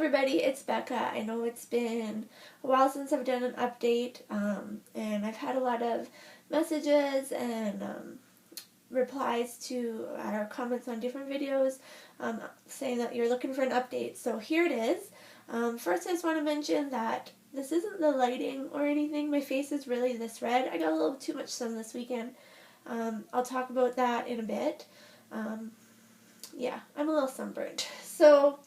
everybody, it's Becca. I know it's been a while since I've done an update, and I've had a lot of messages and replies to our comments on different videos saying that you're looking for an update. So here it is. First, I just want to mention that this isn't the lighting or anything. My face is really this red. I got a little too much sun this weekend. I'll talk about that in a bit. Yeah, I'm a little sunburned. So,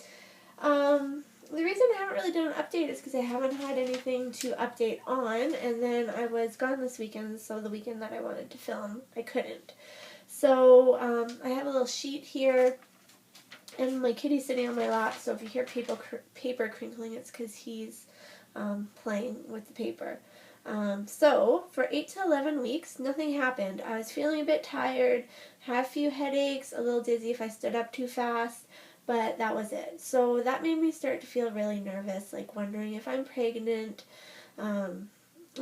the reason I haven't really done an update is because I haven't had anything to update on, and then I was gone this weekend, so the weekend that I wanted to film, I couldn't. So, I have a little sheet here, and my kitty's sitting on my lap, so if you hear paper crinkling, it's because he's playing with the paper. So, for 8 to 11 weeks, nothing happened. I was feeling a bit tired, had a few headaches, a little dizzy if I stood up too fast, but that was it. So that made me start to feel really nervous, like wondering if I'm pregnant,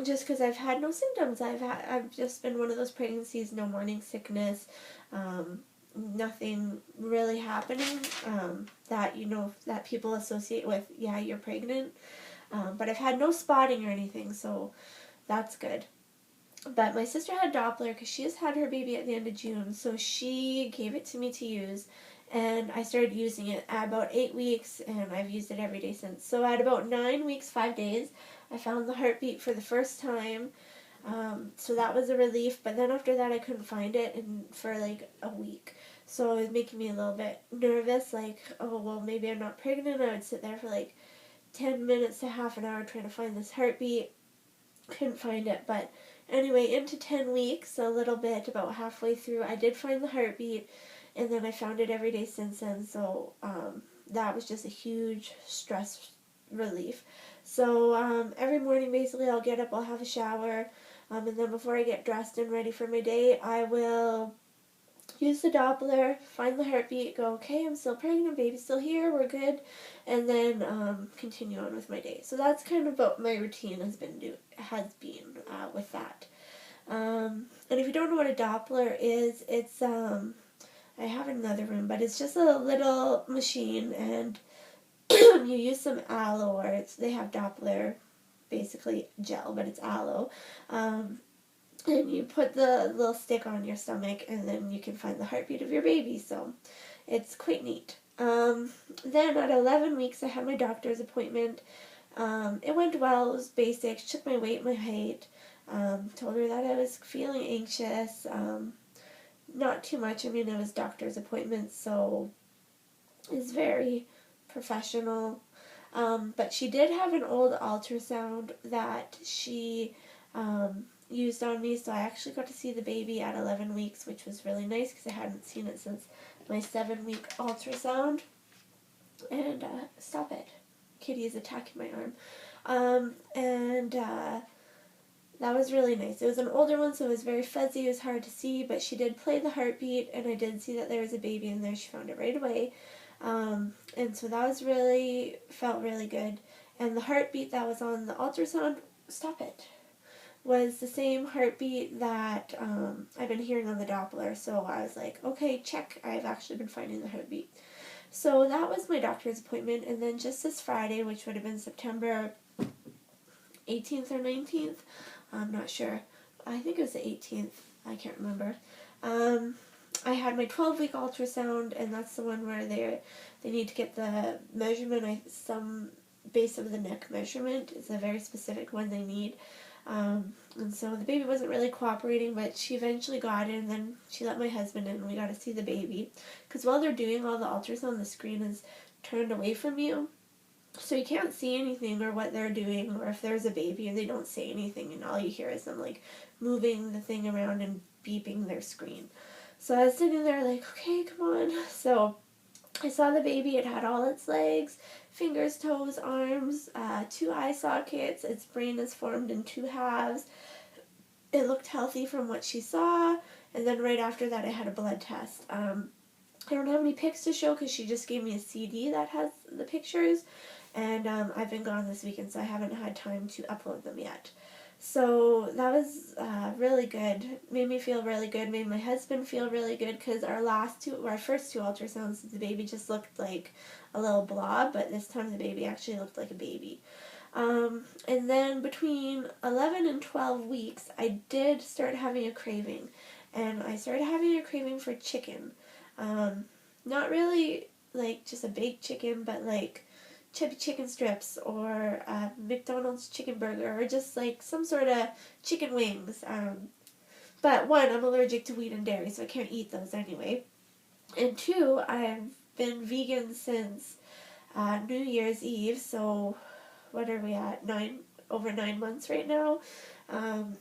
just because I've had no symptoms. I've just been one of those pregnancies, no morning sickness, nothing really happening that, that people associate with, yeah, you're pregnant. But I've had no spotting or anything, so that's good. But my sister had Doppler because she just had her baby at the end of June, so she gave it to me to use, and I started using it at about 8 weeks, and I've used it every day since. So at about 9 weeks, 5 days, I found the heartbeat for the first time, so that was a relief, but then after that I couldn't find it for like a week. So it was making me a little bit nervous, like, oh, well, maybe I'm not pregnant. I would sit there for like 10 minutes to half an hour trying to find this heartbeat. Couldn't find it, but anyway, into 10 weeks, a little bit, about halfway through, I did find the heartbeat, and then I found it every day since then, so that was just a huge stress relief. So every morning, basically, I'll get up, I'll have a shower, and then before I get dressed and ready for my day, I will use the Doppler, find the heartbeat, go, okay, I'm still pregnant, baby's still here, we're good, and then continue on with my day. So that's kind of what my routine has been with that. And if you don't know what a Doppler is, it's, I have it in another room, but it's just a little machine, and you use some aloe, or they have Doppler, basically gel, but it's aloe. And you put the little stick on your stomach, and then you can find the heartbeat of your baby, so it's quite neat. Then at 11 weeks, I had my doctor's appointment. It went well, it was basic, she took my weight, my height, told her that I was feeling anxious, not too much, I mean, it was doctor's appointment, so it's very professional, but she did have an old ultrasound that she, used on me, so I actually got to see the baby at 11 weeks, which was really nice because I hadn't seen it since my 7-week ultrasound. And stop it, kitty is attacking my arm. That was really nice. It was an older one, so it was very fuzzy, it was hard to see, but she did play the heartbeat, and I did see that there was a baby in there. She found it right away, and so that felt really good. And the heartbeat that was on the ultrasound, stop it, was the same heartbeat that I've been hearing on the Doppler, so I was like, okay, check, I've actually been finding the heartbeat. So that was my doctor's appointment, and then just this Friday, which would have been September 18th or 19th, I'm not sure, I think it was the 18th, I can't remember, I had my 12-week ultrasound, and that's the one where they need to get the measurement, some base of the neck measurement is a very specific one they need. And so the baby wasn't really cooperating, but she eventually got it, and then she let my husband in, and we got to see the baby. Because while they're doing all the ultrasound, the screen is turned away from you, so you can't see anything or what they're doing, or if there's a baby and they don't say anything, and all you hear is them like moving the thing around and beeping their screen. So I was sitting there like, okay, come on. So I saw the baby. It had all its legs, fingers, toes, arms, 2 eye sockets. Its brain is formed in 2 halves. It looked healthy from what she saw. And then right after that, I had a blood test. I don't have any pics to show because she just gave me a CD that has the pictures. And I've been gone this weekend, so I haven't had time to upload them yet. So that was really good. Made me feel really good. Made my husband feel really good because our first two ultrasounds, the baby just looked like a little blob, but this time the baby actually looked like a baby. And then between 11 and 12 weeks, I did start having a craving. And I started having a craving for chicken. Not really like just a baked chicken, but like chubby chicken strips or a McDonald's chicken burger or just like some sort of chicken wings. But one, I'm allergic to wheat and dairy, so I can't eat those anyway. And two, I've been vegan since New Year's Eve, so what are we at? Over 9 months right now.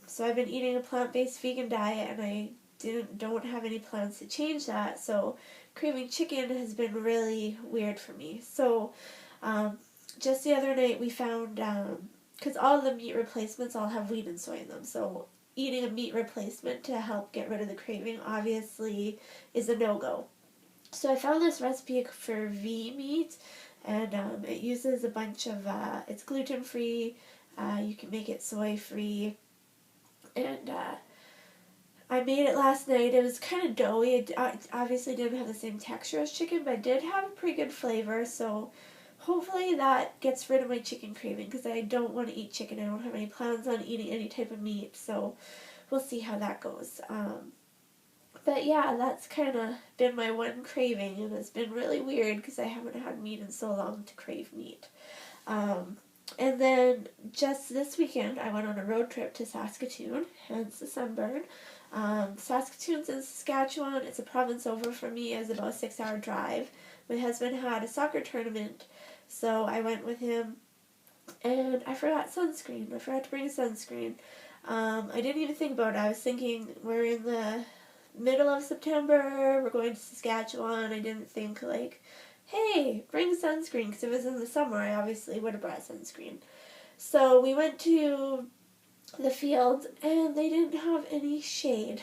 So I've been eating a plant-based vegan diet, and I don't have any plans to change that. So craving chicken has been really weird for me. So just the other night we found, because all the meat replacements all have wheat and soy in them, so eating a meat replacement to help get rid of the craving obviously is a no-go. So I found this recipe for V meat, and it uses a bunch of, it's gluten-free, you can make it soy-free, and I made it last night. It was kind of doughy. It obviously didn't have the same texture as chicken, but it did have a pretty good flavor, so hopefully that gets rid of my chicken craving, because I don't want to eat chicken. I don't have any plans on eating any type of meat, so we'll see how that goes. But yeah, that's kind of been my one craving, and it's been really weird because I haven't had meat in so long to crave meat. And then just this weekend, I went on a road trip to Saskatoon, hence the sunburn. Saskatoon's in Saskatchewan. It's a province over from me. It was about a 6-hour drive. My husband had a soccer tournament, so I went with him, and I forgot sunscreen. I forgot to bring sunscreen. I didn't even think about it. I was thinking we're in the middle of September, we're going to Saskatchewan. I didn't think like, hey, bring sunscreen, because if it was in the summer, I obviously would have brought sunscreen. So we went to the field, and they didn't have any shade.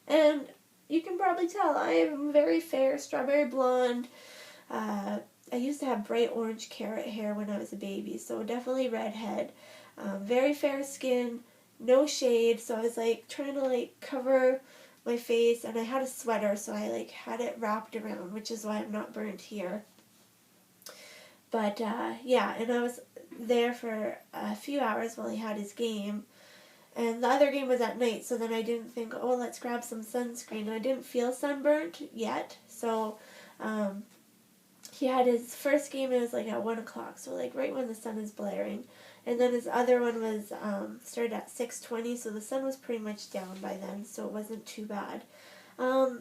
And you can probably tell I am very fair, strawberry blonde. I used to have bright orange carrot hair when I was a baby, so definitely redhead. Very fair skin, no shade, so I was like trying to like cover my face, and I had a sweater, so I like had it wrapped around, which is why I'm not burnt here. But yeah, and I was there for a few hours while he had his game, and the other game was at night, so then I didn't think, oh, let's grab some sunscreen. I didn't feel sunburnt yet, so he had his first game, it was like at 1 o'clock, so like right when the sun is blaring. And then his other one was started at 6:20, so the sun was pretty much down by then, so it wasn't too bad. And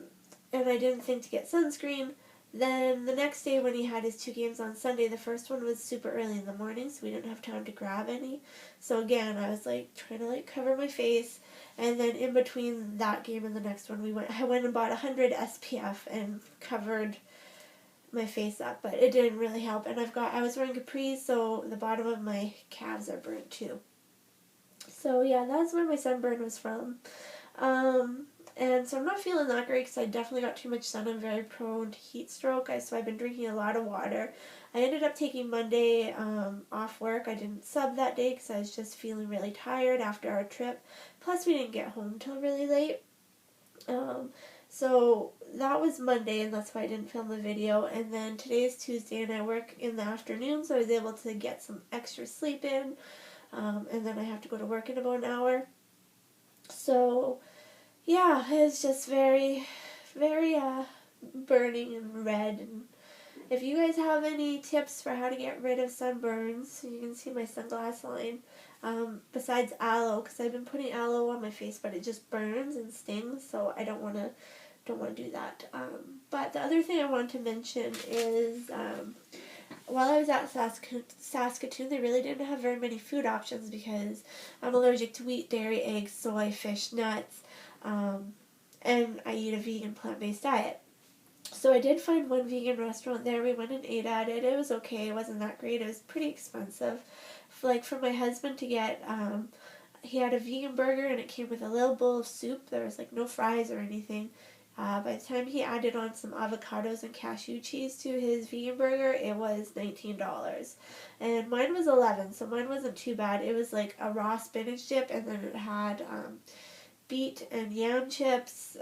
I didn't think to get sunscreen. Then the next day when he had his 2 games on Sunday, the first one was super early in the morning, so we didn't have time to grab any. So again, I was like trying to like cover my face. And then in between that game and the next one, I went and bought 100 SPF and covered my face up, but it didn't really help. And I was wearing capris, so the bottom of my calves are burnt too. So yeah, that's where my sunburn was from. And so I'm not feeling that great because I definitely got too much sun. I'm very prone to heat stroke, so I've been drinking a lot of water. I ended up taking Monday off work. I didn't sub that day because I was just feeling really tired after our trip. Plus we didn't get home till really late. So that was Monday, and that's why I didn't film the video. And then today is Tuesday, and I work in the afternoon, so I was able to get some extra sleep in. And then I have to go to work in about an hour. So yeah, it's just very, very burning and red. And if you guys have any tips for how to get rid of sunburns, you can see my sunglass line. Besides aloe, because I've been putting aloe on my face, but it just burns and stings, so I don't want to do that. But the other thing I want to mention is while I was at Saskatoon, they really didn't have very many food options because I'm allergic to wheat, dairy, eggs, soy, fish, nuts, and I eat a vegan plant-based diet. So I did find one vegan restaurant there. We went and ate at it. It was okay. It wasn't that great. It was pretty expensive. Like for my husband to get, he had a vegan burger and it came with a little bowl of soup. There was like no fries or anything. By the time he added on some avocados and cashew cheese to his vegan burger, it was $19. And mine was $11, so mine wasn't too bad. It was like a raw spinach dip, and then it had beet and yam chips,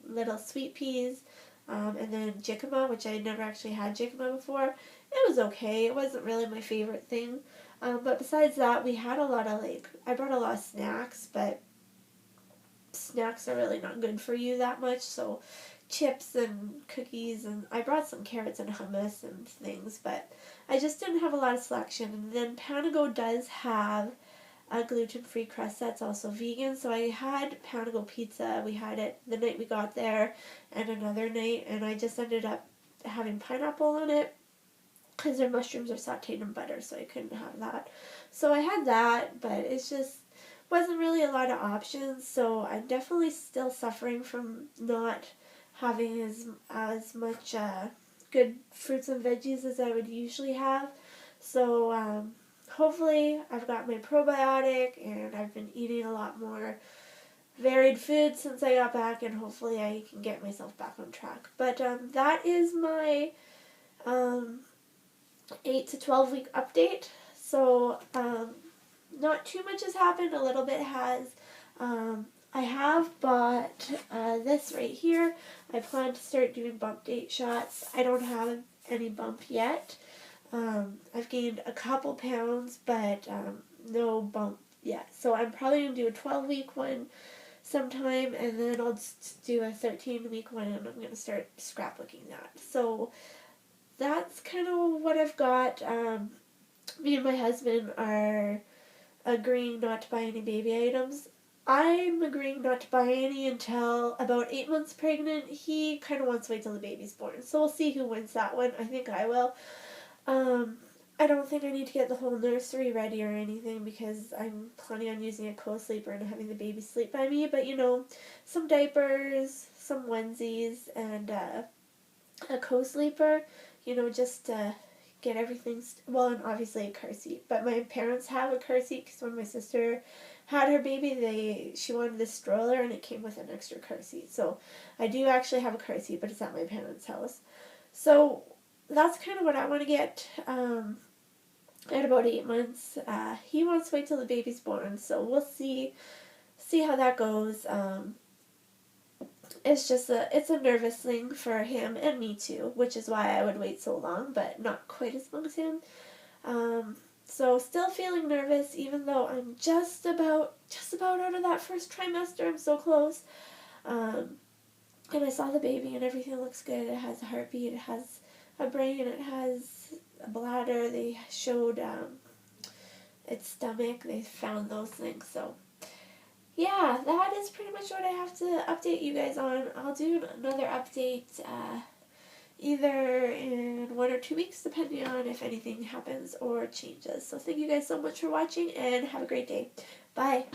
little sweet peas, and then jicama, which I had never actually had jicama before. It was okay. It wasn't really my favorite thing. But besides that, we had a lot of, I brought a lot of snacks, but snacks are really not good for you that much, so chips and cookies, and I brought some carrots and hummus and things, but I just didn't have a lot of selection. And then Panago does have a gluten-free crust that's also vegan, so I had Panago pizza. We had it the night we got there and another night, and I just ended up having pineapple on it because their mushrooms are sauteed in butter, so I couldn't have that. So I had that, but it's just wasn't really a lot of options, so I'm definitely still suffering from not having as much good fruits and veggies as I would usually have. So hopefully I've got my probiotic, and I've been eating a lot more varied food since I got back, and hopefully I can get myself back on track. But that is my 8 to 12 week update. So not too much has happened. A little bit has. I have bought this right here. I plan to start doing bump date shots. I don't have any bump yet. I've gained a couple pounds, but no bump yet. So I'm probably going to do a 12-week one sometime, and then I'll just do a 13-week one, and I'm going to start scrapbooking that. So that's kind of what I've got. Me and my husband are agreeing not to buy any baby items. I'm agreeing not to buy any until about 8 months pregnant. He kind of wants to wait till the baby's born. So we'll see who wins that one. I think I will. I don't think I need to get the whole nursery ready or anything, because I'm planning on using a co-sleeper and having the baby sleep by me. But, some diapers, some onesies, and a co-sleeper, just to get everything, well, and obviously a car seat. But my parents have a car seat, because when my sister had her baby, she wanted this stroller, and it came with an extra car seat. So I do actually have a car seat, but it's at my parents' house. So that's kind of what I want to get at about 8 months. He wants to wait till the baby's born, so we'll see how that goes. It's just it's a nervous thing for him and me too, which is why I would wait so long, but not quite as long as him. So still feeling nervous, even though I'm just about out of that first trimester. I'm so close. And I saw the baby, and everything looks good. It has a heartbeat, it has a brain, it has a bladder. They showed its stomach. They found those things. So yeah, that is pretty much what I have to update you guys on. I'll do another update either in 1 or 2 weeks, depending on if anything happens or changes. So thank you guys so much for watching, and have a great day. Bye.